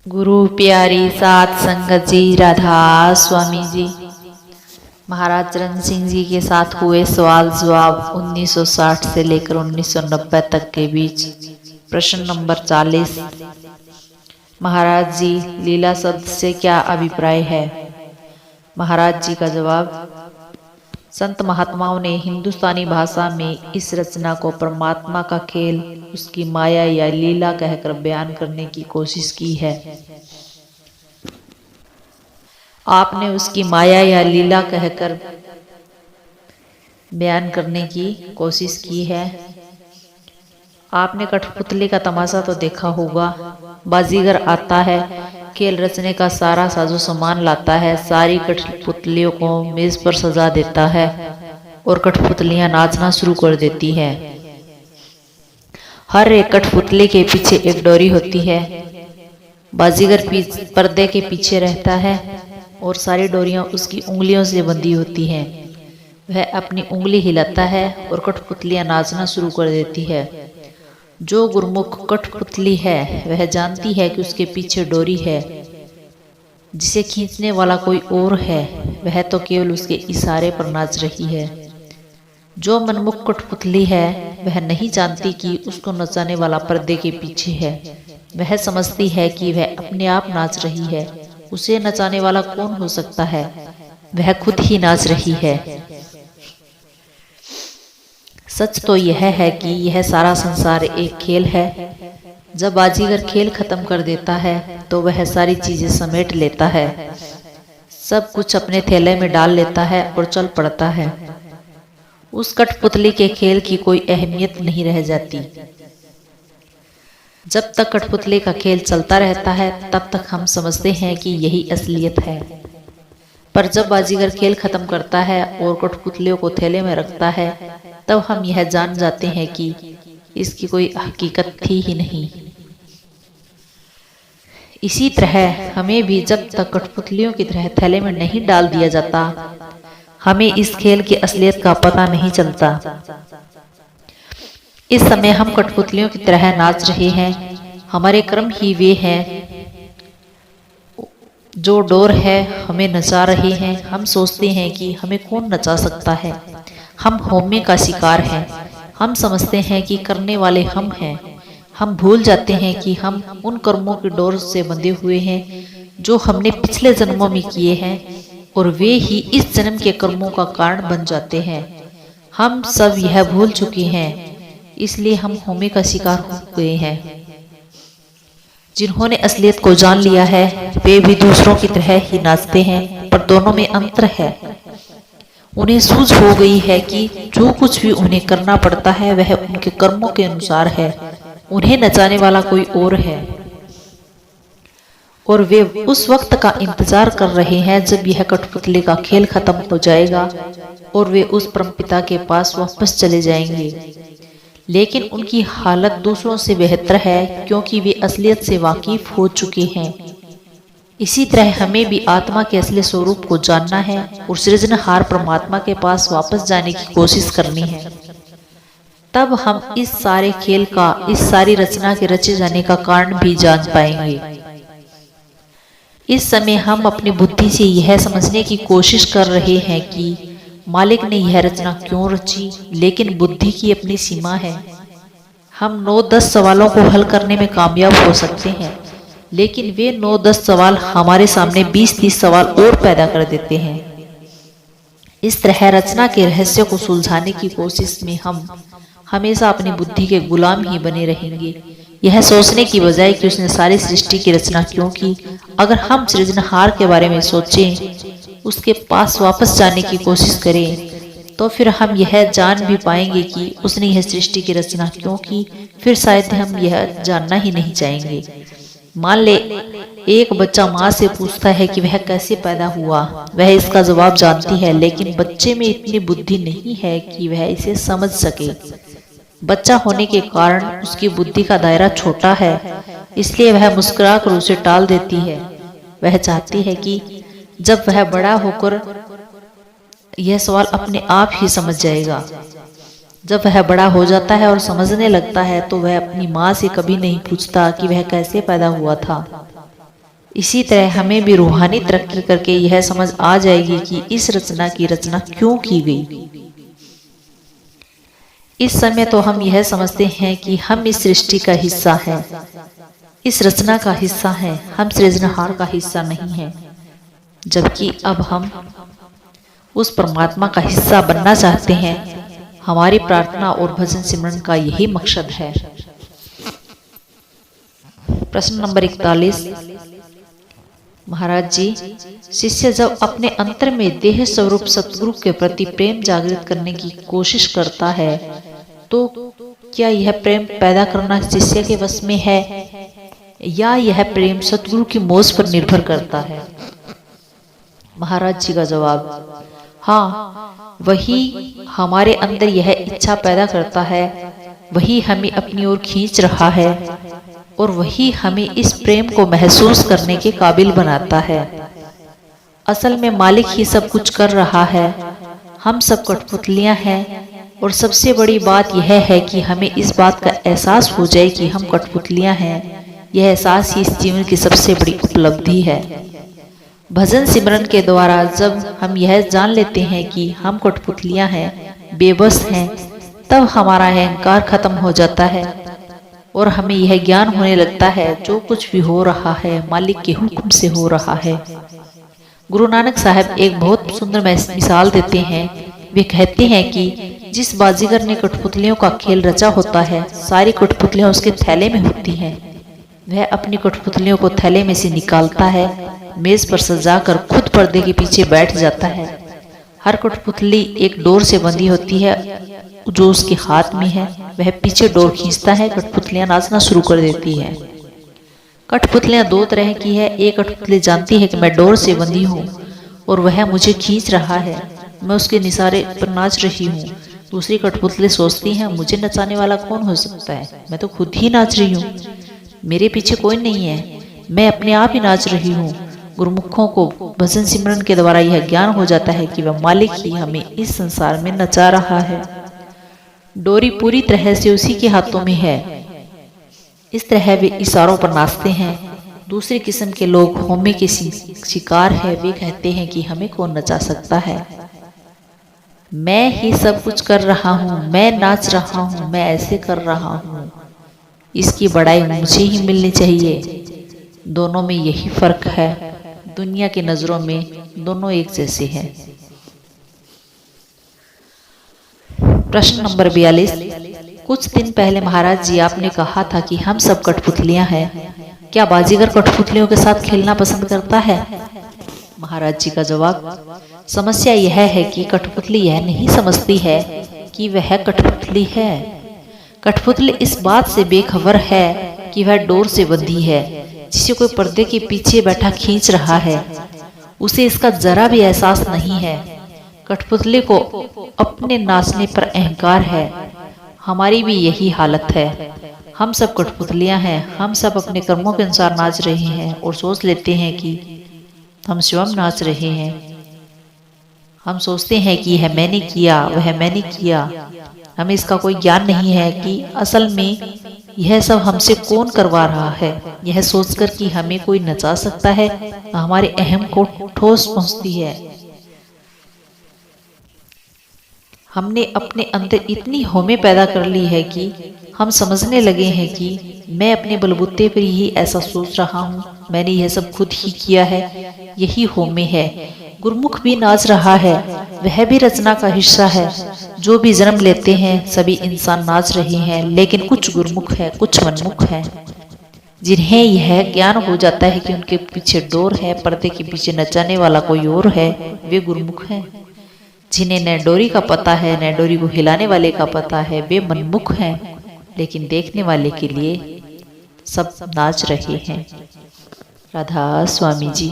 गुरु प्यारी सात संगत जी, राधा स्वामी जी। महाराज चरण सिंह जी के साथ हुए सवाल जवाब 1960 से लेकर 1990 तक के बीच। प्रश्न नंबर 40। महाराज जी, लीला शब्द से क्या अभिप्राय है? महाराज जी का जवाब, संत महात्माओं ने हिंदुस्तानी भाषा में इस रचना को परमात्मा का खेल, उसकी माया या लीला कहकर बयान करने की कोशिश की है। आपने उसकी माया या लीला कहकर बयान करने की कोशिश की है। आपने कठपुतली का तमाशा तो देखा होगा। बाजीगर आता है, खेल रचने का सारा साजो सामान लाता है, सारी कठपुतलियों को मेज पर सजा देता है और कठपुतलियां नाचना शुरू कर देती है। हर एक कठपुतली के पीछे एक डोरी होती है। बाजीगर पर्दे के पीछे रहता है और सारी डोरियां उसकी उंगलियों से बंधी होती हैं। वह अपनी उंगली हिलाता है और कठपुतलियां नाचना शुरू कर देती है। जो गुरमुख कठपुतली है वह जानती है कि उसके पीछे डोरी है, जिसे खींचने वाला कोई और है। वह तो केवल उसके इशारे पर नाच रही है। जो मनमुख कठपुतली है वह नहीं जानती कि उसको नचाने वाला पर्दे के पीछे है। वह समझती है कि वह अपने आप नाच रही है। उसे नचाने वाला कौन हो सकता है? वह खुद ही नाच रही है। सच तो यह है कि यह सारा संसार एक खेल है। जब बाजीगर खेल खत्म कर देता है तो वह सारी चीजें समेट लेता है, सब कुछ अपने थैले में डाल लेता है और चल पड़ता है। उस कठपुतली के खेल की कोई अहमियत नहीं रह जाती। जब तक कठपुतली का खेल चलता रहता है तब तक हम समझते हैं कि यही असलियत है। पर जब बाजीगर खेल खत्म करता है और कठपुतलियों को थैले में रखता है तब हम यह जान जाते हैं कि इसकी कोई हकीकत थी ही नहीं। इसी तरह हमें भी जब तक कठपुतलियों की तरह थैले में नहीं डाल दिया जाता, हमें इस खेल की असलियत का पता नहीं चलता। इस समय हम कठपुतलियों की तरह नाच रहे हैं। हमारे कर्म ही वे हैं जो डोर है हमें नचा रहे हैं। हम सोचते हैं कि हमें कौन नचा सकता है। हम होमे का शिकार हैं। हम समझते हैं कि करने वाले हम हैं। हम भूल जाते हैं कि हम उन कर्मों की डोर से बंधे हुए हैं जो हमने पिछले जन्मों में किए हैं और वे ही इस जन्म के कर्मों का कारण बन जाते हैं। हम सब यह भूल चुके हैं, इसलिए हम होमे का शिकार हो गए हैं। जिन्होंने असलियत को जान लिया है वे भी दूसरों की तरह ही नाचते हैं, पर दोनों में अंतर है। उन्हें सूझ हो गई है कि जो कुछ भी उन्हें करना पड़ता है वह उनके कर्मों के अनुसार है। उन्हें नचाने वाला कोई और है और वे उस वक्त का इंतजार कर रहे हैं जब यह कठपुतली का खेल खत्म हो जाएगा और वे उस परमपिता के पास वापस चले जाएंगे। लेकिन उनकी हालत दूसरों से बेहतर है क्योंकि वे असलियत से वाकिफ हो चुके हैं। इसी तरह हमें भी आत्मा के असली स्वरूप को जानना है और सृजनहार परमात्मा के पास वापस जाने की कोशिश करनी है। तब हम इस सारे खेल का, इस सारी रचना के रचे जाने का कारण भी जान पाएंगे। इस समय हम अपनी बुद्धि से यह समझने की कोशिश कर रहे हैं कि मालिक ने यह रचना क्यों रची, लेकिन बुद्धि की अपनी सीमा है। हम 9-10 सवालों को हल करने में कामयाब हो सकते हैं, लेकिन वे 9-10 सवाल हमारे सामने 20-30 सवाल और पैदा कर देते हैं। इस तरह रचना के रहस्य को सुलझाने की कोशिश में हम हमेशा अपनी बुद्धि के गुलाम ही बने रहेंगे, यह सोचने की बजाय कि उसने सारी सृष्टि की रचना क्यों की। अगर हम सृजनहार के बारे में सोचें, उसके पास वापस जाने की कोशिश करें, तो फिर हम यह जान भी पाएंगे कि उसने यह सृष्टि की रचना क्यों की। फिर शायद हम यह जानना ही नहीं चाहेंगे। मान ले एक बच्चा माँ से पूछता है कि वह कैसे पैदा हुआ। वह इसका जवाब जानती है, लेकिन बच्चे में इतनी बुद्धि नहीं है कि वह इसे समझ सके। बच्चा होने के कारण उसकी बुद्धि का दायरा छोटा है, इसलिए वह मुस्कुराकर उसे टाल देती है। वह चाहती है कि जब वह बड़ा होकर यह सवाल अपने आप ही समझ जाएगा। जब वह बड़ा हो जाता है और समझने लगता है तो वह अपनी माँ से कभी नहीं पूछता कि वह कैसे पैदा हुआ था। इसी तरह हमें भी रूहानी तरक्की करके यह समझ आ जाएगी कि इस रचना की रचना क्यों की गई। इस समय तो हम यह समझते हैं कि हम इस सृष्टि का हिस्सा हैं, इस रचना का हिस्सा हैं, हम सृजनहार का हिस्सा नहीं हैं। जबकि अब हम उस परमात्मा का हिस्सा बनना चाहते हैं। हमारी प्रार्थना और भजन सिमरन का यही मकसद है। प्रश्न नंबर 41। महाराज जी, शिष्य जब अपने अंतर में देह स्वरूप सतगुरु के प्रति प्रेम जागृत करने की कोशिश करता है तो क्या यह प्रेम पैदा करना शिष्य के वश में है या यह प्रेम सतगुरु की मोज पर निर्भर करता है? महाराज जी का जवाब, हाँ, वही हमारे अंदर यह इच्छा पैदा करता है, वही हमें अपनी ओर खींच रहा है और वही हमें इस प्रेम को महसूस करने के काबिल बनाता है। असल में मालिक ही सब कुछ कर रहा है, हम सब कठपुतलियां हैं। और सबसे बड़ी बात यह है कि हमें इस बात का एहसास हो जाए कि हम कठपुतलियां हैं। यह एहसास ही इस जीवन की सबसे बड़ी उपलब्धि है। भजन सिमरन के द्वारा जब हम यह जान लेते हैं कि हम कठपुतलियां हैं, बेबस हैं, तब हमारा अहंकार खत्म हो जाता है और हमें यह ज्ञान होने लगता है जो कुछ भी हो रहा है मालिक के हुक्म से हो रहा है। गुरु नानक साहब एक बहुत सुंदर मिसाल देते हैं। वे कहते हैं कि जिस बाजीगर ने कठपुतलियों का खेल रचा होता है, सारी कठपुतलियां उसके थैले में होती हैं। वह अपनी कठपुतलियों को थैले में से निकालता है, मेज पर सजाकर खुद पर्दे के पीछे बैठ जाता है। हर कठपुतली एक डोर से बंधी होती है जो उसके हाथ में है। वह पीछे डोर खींचता है, कठपुतलियां नाचना शुरू कर देती है। कठपुतलियां दो तरह की है। एक कठपुतली जानती है कि मैं डोर से बंधी हूँ और वह मुझे खींच रहा है, मैं उसके निशारे पर नाच रही हूँ। दूसरी कठपुतली सोचती है मुझे नचाने वाला कौन हो सकता है, मैं तो खुद ही नाच रही हूँ, मेरे पीछे कोई नहीं है, मैं अपने आप ही नाच रही हूँ। गुरुमुखों को भजन सिमरन के द्वारा यह ज्ञान हो जाता है कि वह मालिक ही हमें इस संसार में नचा रहा है। डोरी पूरी तरह से उसी के हाथों में है। इस तरह वे इशारों पर नाचते हैं। दूसरी किस्म के लोग होमे के शिकार है। वे कहते हैं कि हमें कौन नचा सकता है, मैं ही सब कुछ कर रहा हूँ, मैं नाच रहा हूँ, मैं ऐसे कर रहा हूँ, इसकी बड़ाई मुझे ही मिलनी चाहिए। दोनों में यही फर्क है। दुनिया की नजरों में दोनों एक जैसे हैं। प्रश्न नंबर 42। कुछ दिन पहले महाराज जी आपने कहा था कि हम सब कठपुतलियां हैं। क्या बाजीगर कठपुतलियों के साथ खेलना पसंद करता है? महाराज जी का जवाब, समस्या यह है कि कठपुतली यह नहीं समझती है कि वह कठपुतली है। कठपुतली इस बात से बेखबर है कि वह डोर से बंधी है जिसे कोई पर्दे के पीछे बैठा खींच रहा है। उसे इसका जरा भी एहसास नहीं है। कठपुतली को अपने नाचने पर अहंकार है। हमारी भी यही हालत है। हम सब कठपुतलियां हैं। हम सब अपने कर्मों के अनुसार नाच रहे हैं और सोच लेते हैं कि हम स्वयं नाच रहे हैं। हम सोचते हैं कि यह मैंने किया, वह मैंने किया। हमें इसका कोई ज्ञान नहीं है कि असल में यह सब हमसे कौन करवा रहा है। यह सोचकर कि हमें कोई नचा सकता है, हमारे अहम को ठोस पहुंचती है। हमने अपने अंदर इतनी होमे पैदा कर ली है कि हम समझने लगे हैं कि मैं अपने बलबूते पर ही ऐसा सोच रहा हूँ, मैंने यह सब खुद ही किया है, यही होमे है। गुरुमुख भी नाच रहा है, वह भी रचना का हिस्सा है। जो भी जन्म लेते हैं सभी इंसान नाच रहे हैं, लेकिन कुछ गुरुमुख है, कुछ मनमुख है। जिन्हें यह ज्ञान हो जाता है कि उनके पीछे डोर है, पर्दे के पीछे नचाने वाला कोई और है, वे गुरुमुख हैं। जिन्हें न डोरी का पता है न डोरी को हिलाने वाले का पता है, वे मनमुख हैं। लेकिन देखने वाले के लिए सब नाच रहे हैं। राधा स्वामी जी।